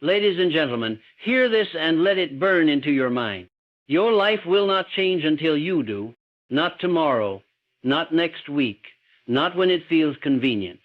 Ladies and gentlemen, hear this and let it burn into your mind. Your life will not change until you do. Not tomorrow, not next week, not when it feels convenient.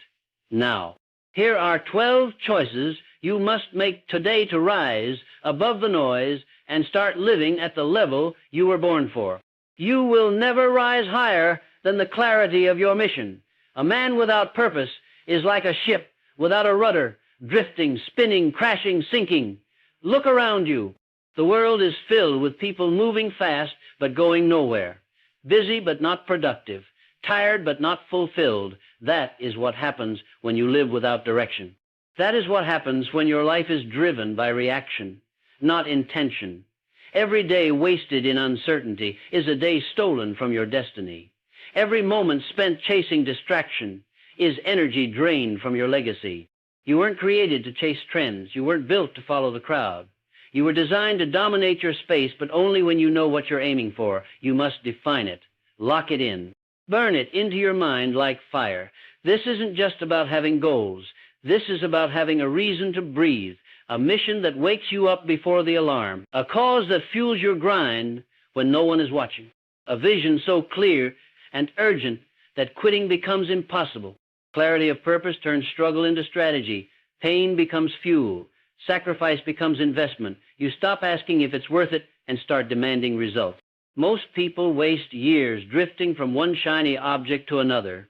Now, here are 12 choices you must make today to rise above the noise and start living at the level you were born for. You will never rise higher than the clarity of your mission. A man without purpose is like a ship without a rudder, drifting, spinning, crashing, sinking. Look around you. The world is filled with people moving fast but going nowhere, busy but not productive, tired but not fulfilled. That is what happens when you live without direction. That is what happens when your life is driven by reaction, not intention. Every day wasted in uncertainty is a day stolen from your destiny. Every moment spent chasing distraction is energy drained from your legacy. You weren't created to chase trends. You weren't built to follow the crowd. You were designed to dominate your space, but only when you know what you're aiming for. You must define it, lock it in, burn it into your mind like fire. This isn't just about having goals. This is about having a reason to breathe, a mission that wakes you up before the alarm, a cause that fuels your grind when no one is watching, a vision so clear and urgent that quitting becomes impossible. Clarity of purpose turns struggle into strategy. Pain becomes fuel. Sacrifice becomes investment. You stop asking if it's worth it and start demanding results. Most people waste years drifting from one shiny object to another,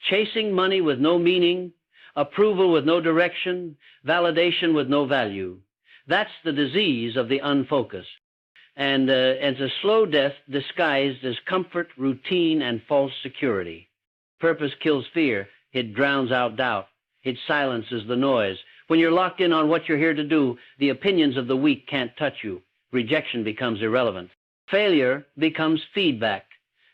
chasing money with no meaning, approval with no direction, validation with no value. That's the disease of the unfocused. And it's a slow death disguised as comfort, routine, and false security. Purpose kills fear. It drowns out doubt. It silences the noise. When you're locked in on what you're here to do, the opinions of the weak can't touch you. Rejection becomes irrelevant. Failure becomes feedback.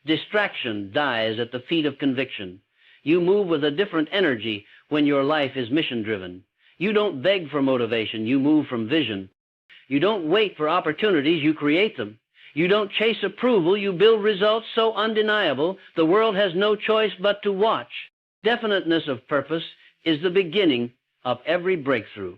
Distraction dies at the feet of conviction. You move with a different energy when your life is mission-driven. You don't beg for motivation. You move from vision. You don't wait for opportunities. You create them. You don't chase approval. You build results so undeniable the world has no choice but to watch. Definiteness of purpose is the beginning of every breakthrough.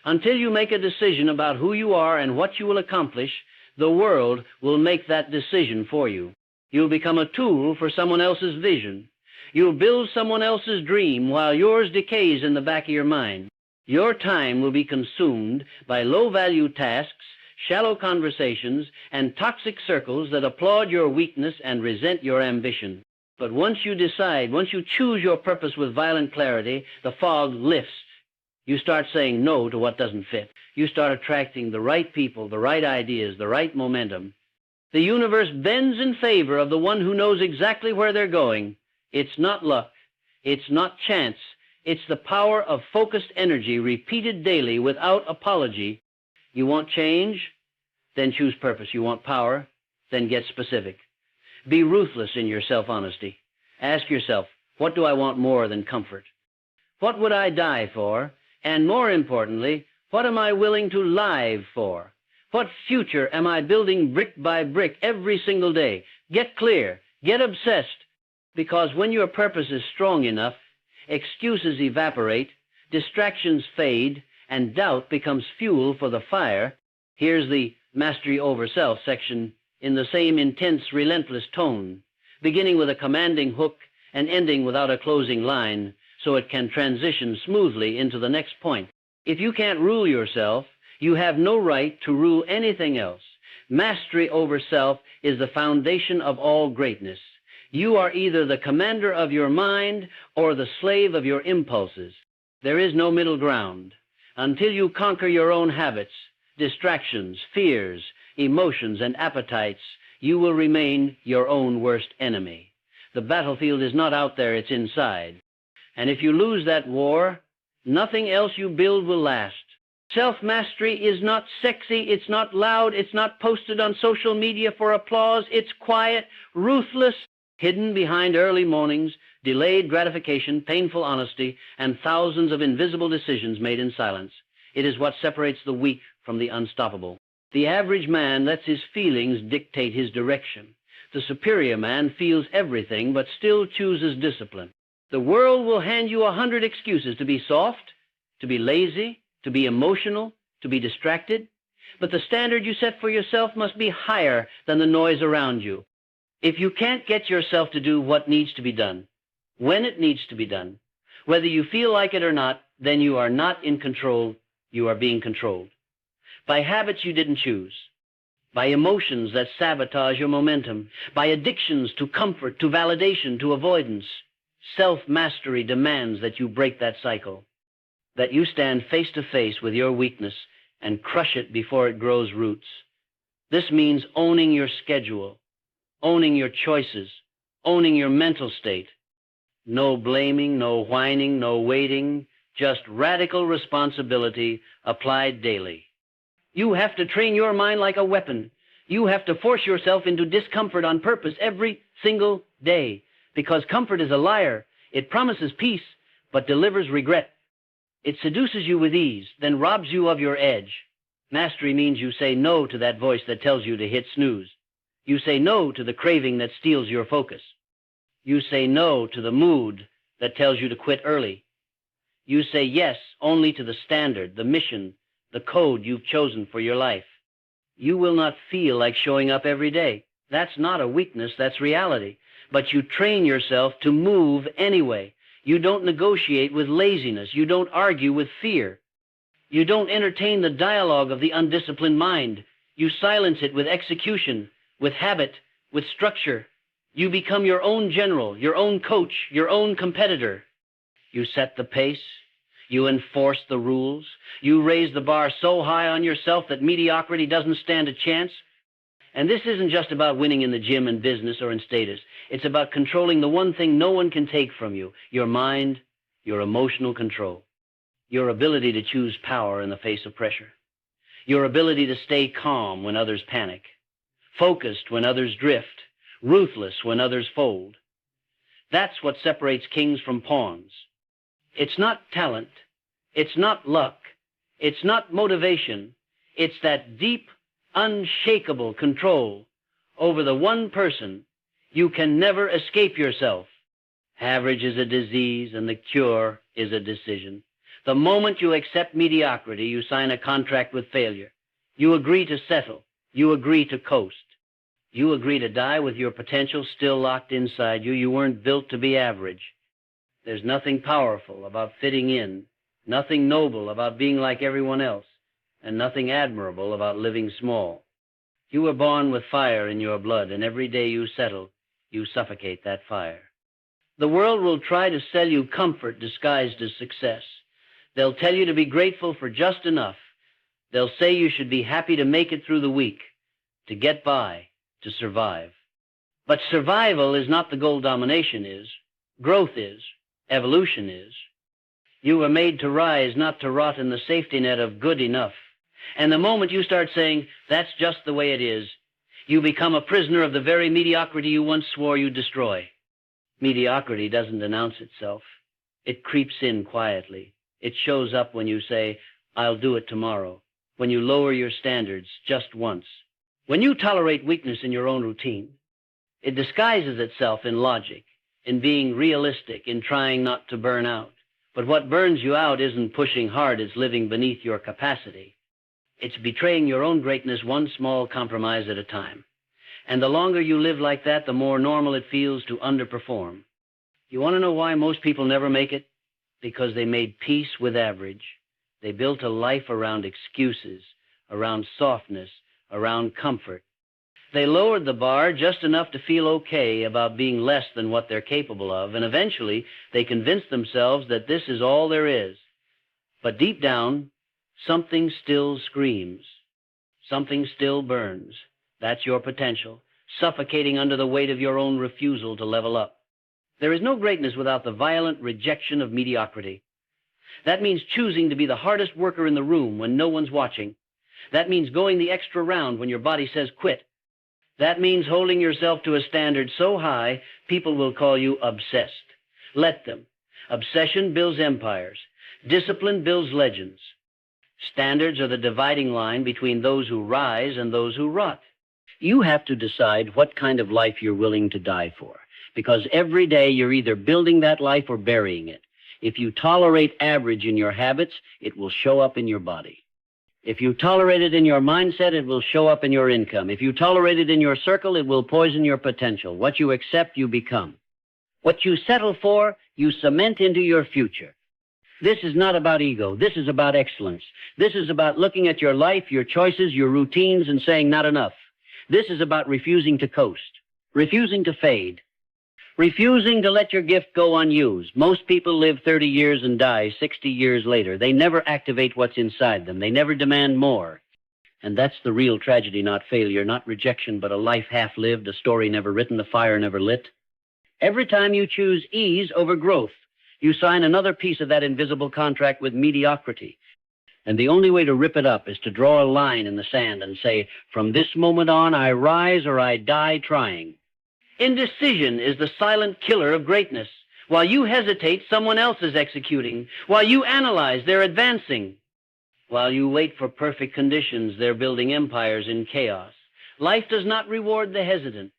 Until you make a decision about who you are and what you will accomplish, the world will make that decision for you. You'll become a tool for someone else's vision. You'll build someone else's dream while yours decays in the back of your mind. Your time will be consumed by low-value tasks, shallow conversations, and toxic circles that applaud your weakness and resent your ambition. But once you decide, once you choose your purpose with violent clarity, the fog lifts. You start saying no to what doesn't fit. You start attracting the right people, the right ideas, the right momentum. The universe bends in favor of the one who knows exactly where they're going. It's not luck. It's not chance. It's the power of focused energy repeated daily without apology. You want change? Then choose purpose. You want power? Then get specific. Be ruthless in your self-honesty. Ask yourself, what do I want more than comfort? What would I die for? And more importantly, what am I willing to live for? What future am I building brick by brick every single day? Get clear. Get obsessed. Because when your purpose is strong enough, excuses evaporate, distractions fade, and doubt becomes fuel for the fire. Here's the Mastery Over Self section in the same intense, relentless tone, beginning with a commanding hook and ending without a closing line, so it can transition smoothly into the next point. If you can't rule yourself, you have no right to rule anything else. Mastery over self is the foundation of all greatness. You are either the commander of your mind or the slave of your impulses. There is no middle ground. Until you conquer your own habits, distractions, fears, emotions, and appetites, you will remain your own worst enemy. The battlefield is not out there, it's inside. And if you lose that war, nothing else you build will last. Self-mastery is not sexy, it's not loud, it's not posted on social media for applause, it's quiet, ruthless, hidden behind early mornings, delayed gratification, painful honesty, and thousands of invisible decisions made in silence. It is what separates the weak from the unstoppable. The average man lets his feelings dictate his direction. The superior man feels everything but still chooses discipline. The world will hand you 100 excuses to be soft, to be lazy, to be emotional, to be distracted, but the standard you set for yourself must be higher than the noise around you. If you can't get yourself to do what needs to be done, when it needs to be done, whether you feel like it or not, then you are not in control, you are being controlled. By habits you didn't choose, by emotions that sabotage your momentum, by addictions to comfort, to validation, to avoidance. Self-mastery demands that you break that cycle, that you stand face to face with your weakness and crush it before it grows roots. This means owning your schedule, owning your choices, owning your mental state. No blaming, no whining, no waiting, just radical responsibility applied daily. You have to train your mind like a weapon. You have to force yourself into discomfort on purpose every single day, because comfort is a liar. It promises peace, but delivers regret. It seduces you with ease, then robs you of your edge. Mastery means you say no to that voice that tells you to hit snooze. You say no to the craving that steals your focus. You say no to the mood that tells you to quit early. You say yes only to the standard, the mission, the code you've chosen for your life. You will not feel like showing up every day. That's not a weakness, that's reality. But you train yourself to move anyway. You don't negotiate with laziness. You don't argue with fear. You don't entertain the dialogue of the undisciplined mind. You silence it with execution, with habit, with structure. You become your own general, your own coach, your own competitor. You set the pace. You enforce the rules. You raise the bar so high on yourself that mediocrity doesn't stand a chance. And this isn't just about winning in the gym and business or in status. It's about controlling the one thing no one can take from you, your mind, your emotional control, your ability to choose power in the face of pressure, your ability to stay calm when others panic, focused when others drift, ruthless when others fold. That's what separates kings from pawns. It's not talent. It's not luck. It's not motivation. It's that deep, unshakable control over the one person. You can never escape yourself. Average is a disease and the cure is a decision. The moment you accept mediocrity, you sign a contract with failure. You agree to settle. You agree to coast. You agree to die with your potential still locked inside you. You weren't built to be average. There's nothing powerful about fitting in, nothing noble about being like everyone else, and nothing admirable about living small. You were born with fire in your blood, and every day you settle, you suffocate that fire. The world will try to sell you comfort disguised as success. They'll tell you to be grateful for just enough. They'll say you should be happy to make it through the week, to get by, to survive. But survival is not the goal. Domination is. Growth is. Evolution is. You were made to rise, not to rot in the safety net of good enough. And the moment you start saying, that's just the way it is, you become a prisoner of the very mediocrity you once swore you'd destroy. Mediocrity doesn't announce itself. It creeps in quietly. It shows up when you say, I'll do it tomorrow, when you lower your standards just once. When you tolerate weakness in your own routine, it disguises itself in logic, in being realistic, in trying not to burn out. But what burns you out isn't pushing hard, it's living beneath your capacity. It's betraying your own greatness one small compromise at a time. And the longer you live like that, the more normal it feels to underperform. You want to know why most people never make it? Because they made peace with average. They built a life around excuses, around softness, around comfort. They lowered the bar just enough to feel okay about being less than what they're capable of, and eventually they convinced themselves that this is all there is. But deep down, something still screams. Something still burns. That's your potential, suffocating under the weight of your own refusal to level up. There is no greatness without the violent rejection of mediocrity. That means choosing to be the hardest worker in the room when no one's watching. That means going the extra round when your body says quit. That means holding yourself to a standard so high, people will call you obsessed. Let them. Obsession builds empires. Discipline builds legends. Standards are the dividing line between those who rise and those who rot. You have to decide what kind of life you're willing to die for, because every day you're either building that life or burying it. If you tolerate average in your habits, it will show up in your body. If you tolerate it in your mindset, it will show up in your income. If you tolerate it in your circle, it will poison your potential. What you accept, you become. What you settle for, you cement into your future. This is not about ego. This is about excellence. This is about looking at your life, your choices, your routines, and saying not enough. This is about refusing to coast, refusing to fade, refusing to let your gift go unused. Most people live 30 years and die 60 years later. They never activate what's inside them. They never demand more. And that's the real tragedy, not failure, not rejection, but a life half-lived, a story never written, a fire never lit. Every time you choose ease over growth, you sign another piece of that invisible contract with mediocrity. And the only way to rip it up is to draw a line in the sand and say, from this moment on, I rise or I die trying. Indecision is the silent killer of greatness. While you hesitate, someone else is executing. While you analyze, they're advancing. While you wait for perfect conditions, they're building empires in chaos. Life does not reward the hesitant.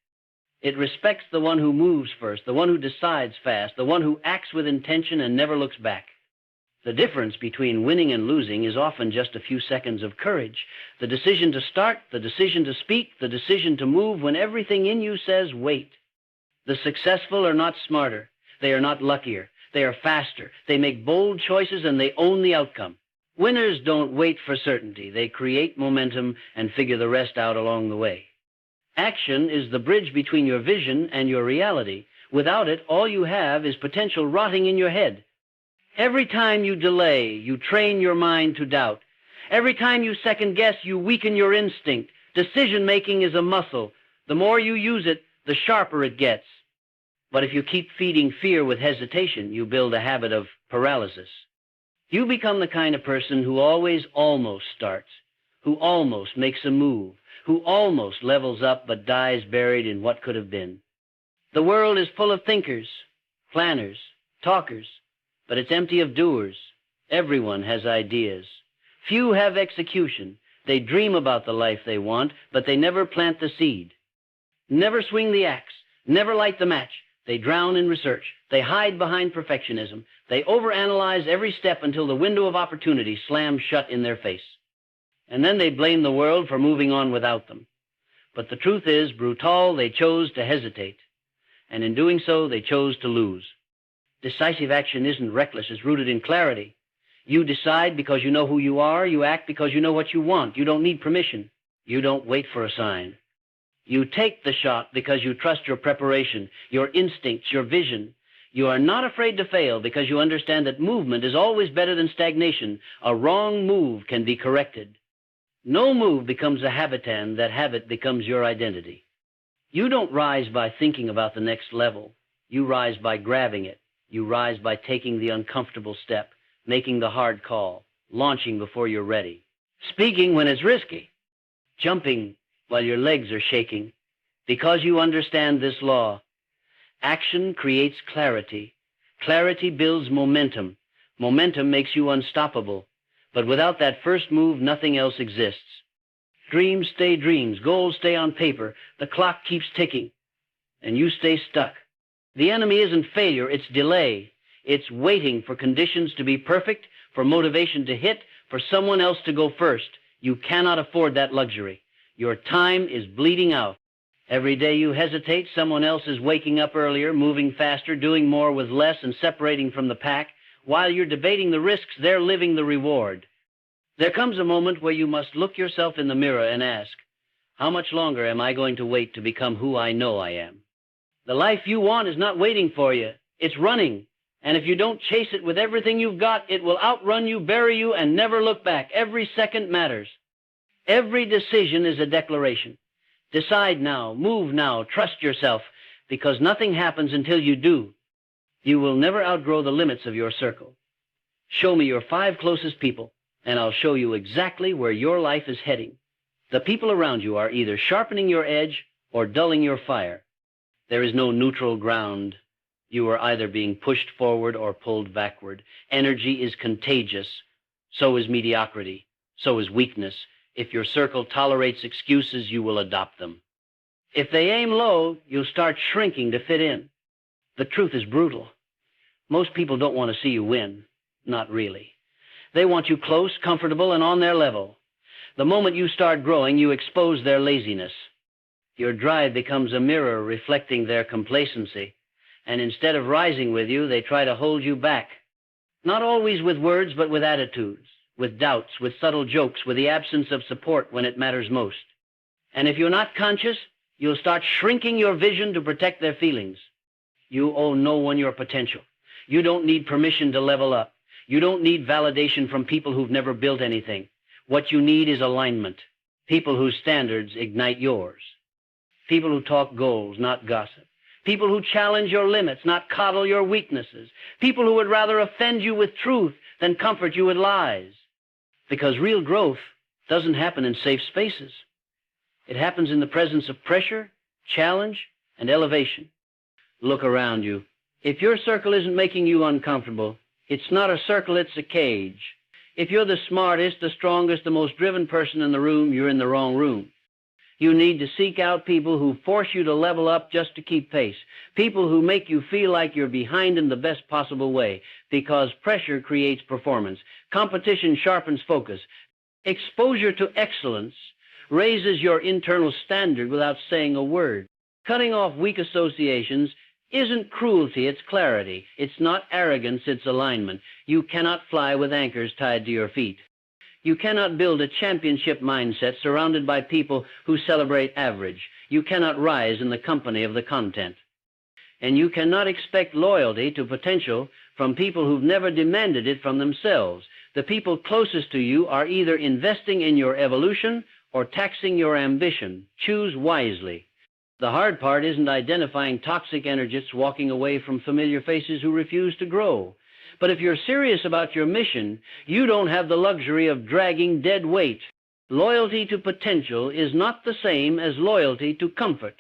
It respects the one who moves first, the one who decides fast, the one who acts with intention and never looks back. The difference between winning and losing is often just a few seconds of courage. The decision to start, the decision to speak, the decision to move when everything in you says wait. The successful are not smarter. They are not luckier. They are faster. They make bold choices and they own the outcome. Winners don't wait for certainty. They create momentum and figure the rest out along the way. Action is the bridge between your vision and your reality. Without it, all you have is potential rotting in your head. Every time you delay, you train your mind to doubt. Every time you second guess, you weaken your instinct. Decision-making is a muscle. The more you use it, the sharper it gets. But if you keep feeding fear with hesitation, you build a habit of paralysis. You become the kind of person who always almost starts, who almost makes a move, who almost levels up but dies buried in what could have been. The world is full of thinkers, planners, talkers, but it's empty of doers. Everyone has ideas. Few have execution. They dream about the life they want, but they never plant the seed. Never swing the axe, never light the match. They drown in research. They hide behind perfectionism. They overanalyze every step until the window of opportunity slams shut in their face. And then they blame the world for moving on without them. But the truth is, brutal, they chose to hesitate. And in doing so, they chose to lose. Decisive action isn't reckless. It's rooted in clarity. You decide because you know who you are. You act because you know what you want. You don't need permission. You don't wait for a sign. You take the shot because you trust your preparation, your instincts, your vision. You are not afraid to fail because you understand that movement is always better than stagnation. A wrong move can be corrected. No move becomes a habit, and that habit becomes your identity. You don't rise by thinking about the next level. You rise by grabbing it. You rise by taking the uncomfortable step, making the hard call, launching before you're ready, speaking when it's risky, jumping while your legs are shaking, because you understand this law. Action creates clarity. Clarity builds momentum. Momentum makes you unstoppable. But without that first move, nothing else exists. Dreams stay dreams. Goals stay on paper. The clock keeps ticking, and you stay stuck. The enemy isn't failure, it's delay. It's waiting for conditions to be perfect, for motivation to hit, for someone else to go first. You cannot afford that luxury. Your time is bleeding out. Every day you hesitate, someone else is waking up earlier, moving faster, doing more with less, and separating from the pack. While you're debating the risks, they're living the reward. There comes a moment where you must look yourself in the mirror and ask, how much longer am I going to wait to become who I know I am? The life you want is not waiting for you. It's running. And if you don't chase it with everything you've got, it will outrun you, bury you, and never look back. Every second matters. Every decision is a declaration. Decide now, move now, trust yourself, because nothing happens until you do. You will never outgrow the limits of your circle. Show me your 5 closest people, and I'll show you exactly where your life is heading. The people around you are either sharpening your edge or dulling your fire. There is no neutral ground. You are either being pushed forward or pulled backward. Energy is contagious. So is mediocrity. So is weakness. If your circle tolerates excuses, you will adopt them. If they aim low, you'll start shrinking to fit in. The truth is brutal. Most people don't want to see you win. Not really. They want you close, comfortable, and on their level. The moment you start growing, you expose their laziness. Your drive becomes a mirror reflecting their complacency, and instead of rising with you, they try to hold you back. Not always with words, but with attitudes, with doubts, with subtle jokes, with the absence of support when it matters most. And if you're not conscious, you'll start shrinking your vision to protect their feelings. You owe no one your potential. You don't need permission to level up. You don't need validation from people who've never built anything. What you need is alignment. People whose standards ignite yours. People who talk goals, not gossip. People who challenge your limits, not coddle your weaknesses. People who would rather offend you with truth than comfort you with lies. Because real growth doesn't happen in safe spaces. It happens in the presence of pressure, challenge, and elevation. Look around you. If your circle isn't making you uncomfortable, it's not a circle, it's a cage. If you're the smartest, the strongest, the most driven person in the room, you're in the wrong room. You need to seek out people who force you to level up just to keep pace. People who make you feel like you're behind in the best possible way, because pressure creates performance. Competition sharpens focus. Exposure to excellence raises your internal standard without saying a word. Cutting off weak associations isn't cruelty, it's clarity. It's not arrogance, it's alignment. You cannot fly with anchors tied to your feet. You cannot build a championship mindset surrounded by people who celebrate average. You cannot rise in the company of the content. And you cannot expect loyalty to potential from people who've never demanded it from themselves. The people closest to you are either investing in your evolution or taxing your ambition. Choose wisely. The hard part isn't identifying toxic energies walking away from familiar faces who refuse to grow. But if you're serious about your mission, you don't have the luxury of dragging dead weight. Loyalty to potential is not the same as loyalty to comfort.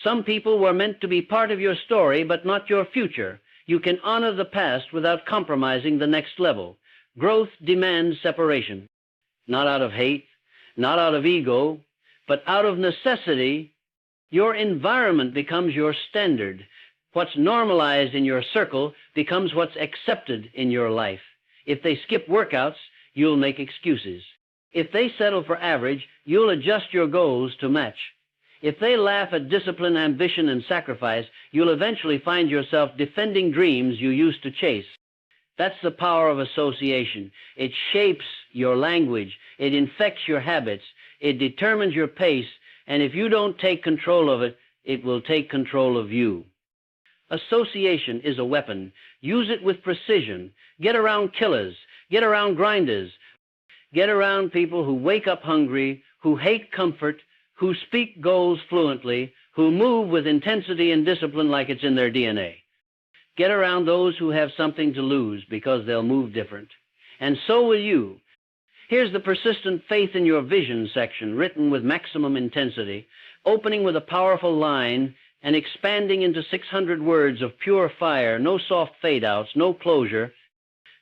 Some people were meant to be part of your story, but not your future. You can honor the past without compromising the next level. Growth demands separation. Not out of hate, not out of ego, but out of necessity. Your environment becomes your standard. What's normalized in your circle becomes what's accepted in your life. If they skip workouts, you'll make excuses. If they settle for average, you'll adjust your goals to match. If they laugh at discipline, ambition, and sacrifice, you'll eventually find yourself defending dreams you used to chase. That's the power of association. It shapes your language. It infects your habits. It determines your pace. And if you don't take control of it, it will take control of you. Association is a weapon. Use it with precision. Get around killers. Get around grinders. Get around people who wake up hungry, who hate comfort, who speak goals fluently, who move with intensity and discipline like it's in their DNA. Get around those who have something to lose because they'll move different. And so will you. Here's the persistent faith in your vision section, written with maximum intensity, opening with a powerful line and expanding into 600 words of pure fire, no soft fade-outs, no closure,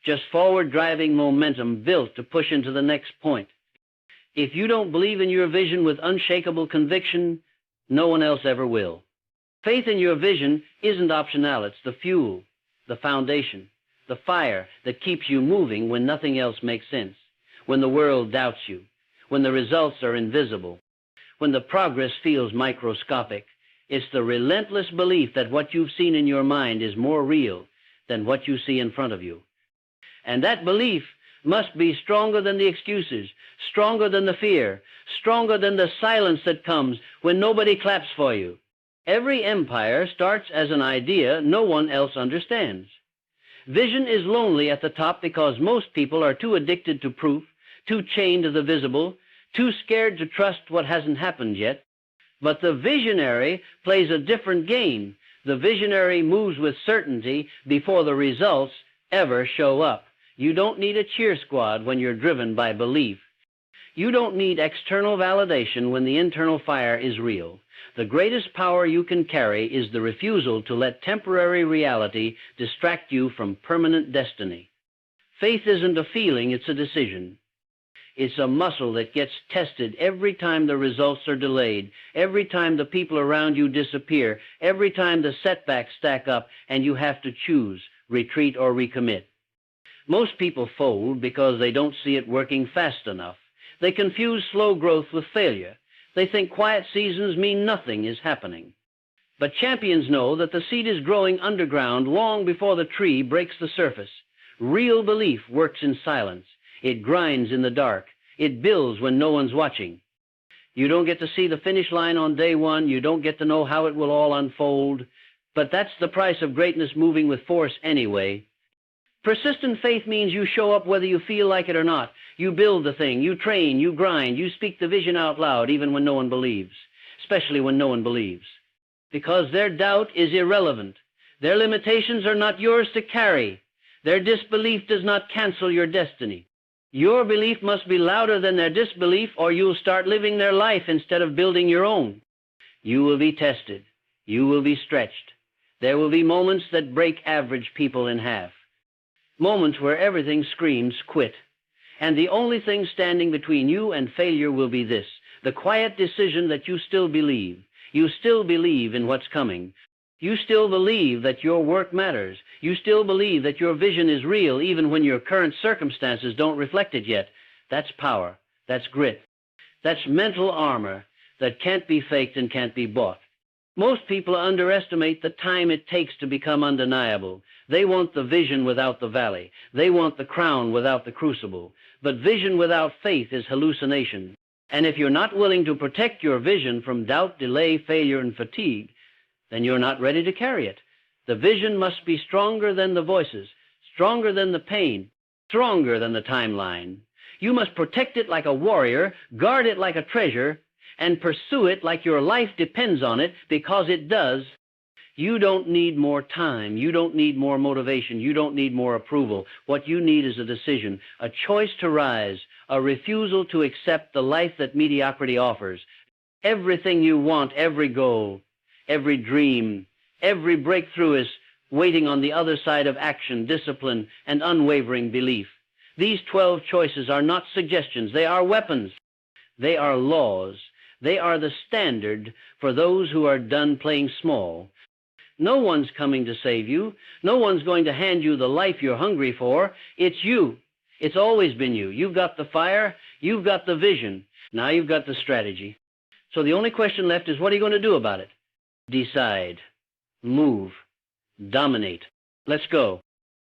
just forward-driving momentum built to push into the next point. If you don't believe in your vision with unshakable conviction, no one else ever will. Faith in your vision isn't optional. It's the fuel, the foundation, the fire that keeps you moving when nothing else makes sense, when the world doubts you, when the results are invisible, when the progress feels microscopic. It's the relentless belief that what you've seen in your mind is more real than what you see in front of you. And that belief must be stronger than the excuses, stronger than the fear, stronger than the silence that comes when nobody claps for you. Every empire starts as an idea no one else understands. Vision is lonely at the top because most people are too addicted to proof, too chained to the visible, too scared to trust what hasn't happened yet. But the visionary plays a different game. The visionary moves with certainty before the results ever show up. You don't need a cheer squad when you're driven by belief. You don't need external validation when the internal fire is real. The greatest power you can carry is the refusal to let temporary reality distract you from permanent destiny. Faith isn't a feeling, it's a decision. It's a muscle that gets tested every time the results are delayed, every time the people around you disappear, every time the setbacks stack up and you have to choose, retreat or recommit. Most people fold because they don't see it working fast enough. They confuse slow growth with failure. They think quiet seasons mean nothing is happening. But champions know that the seed is growing underground long before the tree breaks the surface. Real belief works in silence. It grinds in the dark. It builds when no one's watching. You don't get to see the finish line on day one. You don't get to know how it will all unfold. But that's the price of greatness moving with force anyway. Persistent faith means you show up whether you feel like it or not. You build the thing, you train, you grind, you speak the vision out loud even when no one believes, especially when no one believes. Because their doubt is irrelevant. Their limitations are not yours to carry. Their disbelief does not cancel your destiny. Your belief must be louder than their disbelief, or you'll start living their life instead of building your own. You will be tested. You will be stretched. There will be moments that break average people in half. Moments where everything screams quit. And the only thing standing between you and failure will be this, the quiet decision that you still believe. You still believe in what's coming. You still believe that your work matters. You still believe that your vision is real even when your current circumstances don't reflect it yet. That's power. That's grit. That's mental armor that can't be faked and can't be bought. Most people underestimate the time it takes to become undeniable. They want the vision without the valley. They want the crown without the crucible. But vision without faith is hallucination. And if you're not willing to protect your vision from doubt, delay, failure, and fatigue, then you're not ready to carry it. The vision must be stronger than the voices, stronger than the pain, stronger than the timeline. You must protect it like a warrior, guard it like a treasure, and pursue it like your life depends on it, because it does. You don't need more time. You don't need more motivation. You don't need more approval. What you need is a decision, a choice to rise, a refusal to accept the life that mediocrity offers. Everything you want, every goal, every dream, every breakthrough is waiting on the other side of action, discipline, and unwavering belief. These 12 choices are not suggestions. They are weapons. They are laws. They are the standard for those who are done playing small. No one's coming to save you. No one's going to hand you the life you're hungry for. It's you. It's always been you. You've got the fire. You've got the vision. Now you've got the strategy. So the only question left is, what are you going to do about it? Decide. Move. Dominate. Let's go.